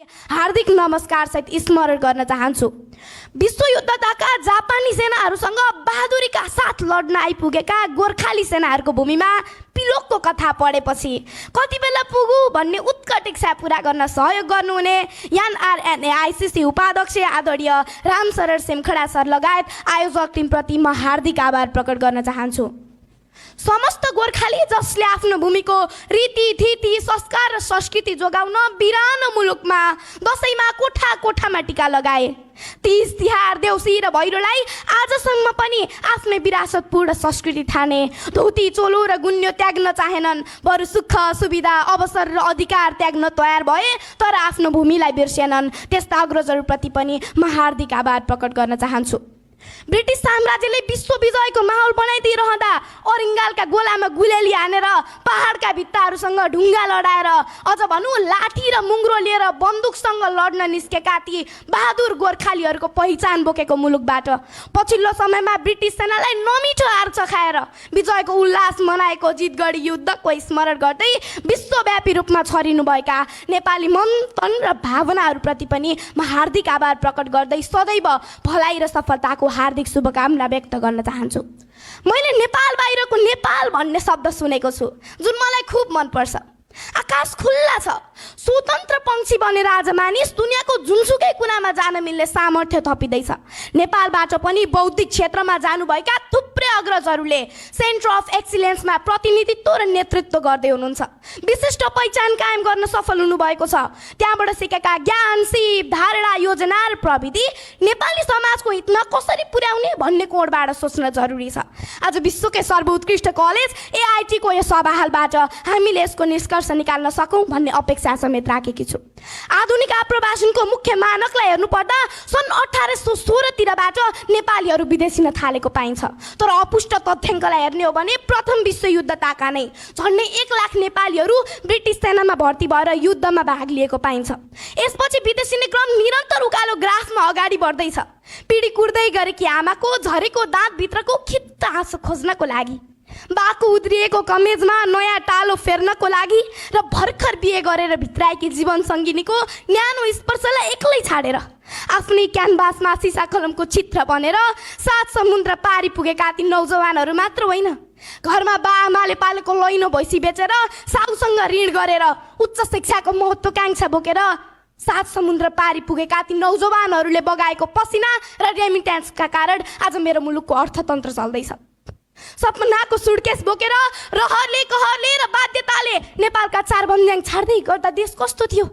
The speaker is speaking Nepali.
हार्दिक नमस्कार सहित स्मरण गर्न चाहन्छु। विश्वयुद्धका जापानी सेनाहरूसँग बहादुरीका साथ लड्न आइपुगेका गोर्खाली सेनाहरूको भूमिमा पिलोकको कथा पढेपछि कति बेला पुगु भन्ने उत्कट इच्छा पूरा गर्न सहयोग गर्नुहुने एनआरएनएआईसीसी उपाध्यक्ष आदरणीय रामशरण सेमखडा सर लगायत आयोजक टिमप्रति म हार्दिक आभार प्रकट गर्न चाहन्छु। समस्त गोर्खाली जसले आफ्नो भूमिको रीतिथिति संस्कार र संस्कृति जोगाउन बिरानो मुलुकमा दशैंमा कोठा कोठामा टिका लगाए, तीज तिहार देउसी र भैरोलाई आजसम्म पनि आफ्नै विरासतपूर्ण संस्कृति ठाने, धोती चोलो र गुन्यो त्याग्न चाहेनन्, बरु सुख सुविधा अवसर र अधिकार त्याग्न तयार भए तर आफ्नो भूमिलाई बिर्सेनन्। त्यस्ता अग्रजहरूप्रति पनि म हार्दिक आभार प्रकट गर्न चाहन्छु। ब्रिटिश साम्राज्यले विश्व विजयको माहौल बनाइदिइरहँदा अरिङ्गालका गोलामा गुलेली हानेर पहाडका भित्ताहरूसँग ढुङ्गा लडाएर अझ भनौँ लाठी र मुङ्ग्रो लिएर बन्दुकसँग लड्न निस्केका ती बहादुर गोर्खालीहरूको पहिचान बोकेको मुलुकबाट पछिल्लो समयमा ब्रिटिस सेनालाई नमिठो हार चखाएर विजयको उल्लास मनाएको जितगढी युद्धको स्मरण गर्दै विश्वव्यापी रूपमा छरिनुभएका नेपाली मन तन र भावनाहरूप्रति पनि म हार्दिक आभार प्रकट गर्दै सदैव भलाइ र सफलताको हार्दिक शुभकामना व्यक्त गर्न चाहन्छु। मैले नेपाल बाहिरको नेपाल भन्ने शब्द सुनेको छु जुन मलाई खुब मनपर्छ। आकाश खुल्ला छ, स्वतन्त्र पंक्षी बनेर आज मानिस दुनियाँको जुनसुकै कुनामा जान मिल्ने सामर्थ्य थपिँदैछ। नेपालबाट पनि बौद्धिक क्षेत्रमा जानुभएका थुप्रै अग्रजहरूले सेन्टर अफ एक्सिलेन्समा प्रतिनिधित्व र नेतृत्व गर्दै हुनुहुन्छ। विशिष्ट पहिचान कायम गर्न सफल हुनुभएको छ। त्यहाँबाट सिकेका ज्ञान सिप धारणा योजना र प्रविधि नेपाली समाजको हितमा कसरी पुर्याउने भन्ने कोणबाट सोच्न जरुरी छ। आज विश्वकै सर्वोत्कृष्ट कलेज एआईटीको यो सभाहालबाट हामीले यसको निष्कर्ष निकाल्न सकौं भन्ने अपेक्षा समेत राखेकी छु। आधुनिक आप्रवासनको मुख्य मानकलाई हेर्नुपर्दा सन् 1816 तिरबाट नेपालीहरू विदेशिन थालेको पाइन्छ। तर अपुष्ट तथ्याङ्कलाई हेर्ने हो भने प्रथम विश्वयुद्ध ताका नै झन्डै 1 लाख नेपालीहरू ब्रिटिस सेनामा भर्ती भएर युद्धमा भाग लिएको पाइन्छ। यसपछि विदेशिने क्रम निरन्तर उकालो ग्राफमा अगाडि बढ्दैछ। पिडी कुर्दै गरेकी आमाको झरेको दाँतभित्रको खित्त आँसु खोज्नको लागि, बाको उद्रिएको कमेजमा नयाँ टालो फेर्नको लागि र भर्खर बिहे गरेर भित्राएकी जीवन सङ्गिनीको न्यानो स्पर्शलाई एक्लै छाडेर आफ्नै क्यानभासमा सिसा कलमको चित्र बनेर 7 समुद्र पारी पुगेका ती नौजवानहरू मात्र होइन, घरमा बाआमाले पालेको लैनो भैँसी बेचेर साउसँग ऋण गरेर उच्च शिक्षाको महत्त्वाकांक्षा बोकेर 7 समुद्र पारी पुगेका ती नौजवानहरूले बगाएको पसिना र रेमिट्यान्सका कारण आज मेरो मुलुकको अर्थतन्त्र चल्दैछ। सपनाको सुटकेस बोकेर रहरले कहरले र बाध्यताले नेपालका 4 बन्ज्याङ छाड्दै गर्दा देश कस्तो थियो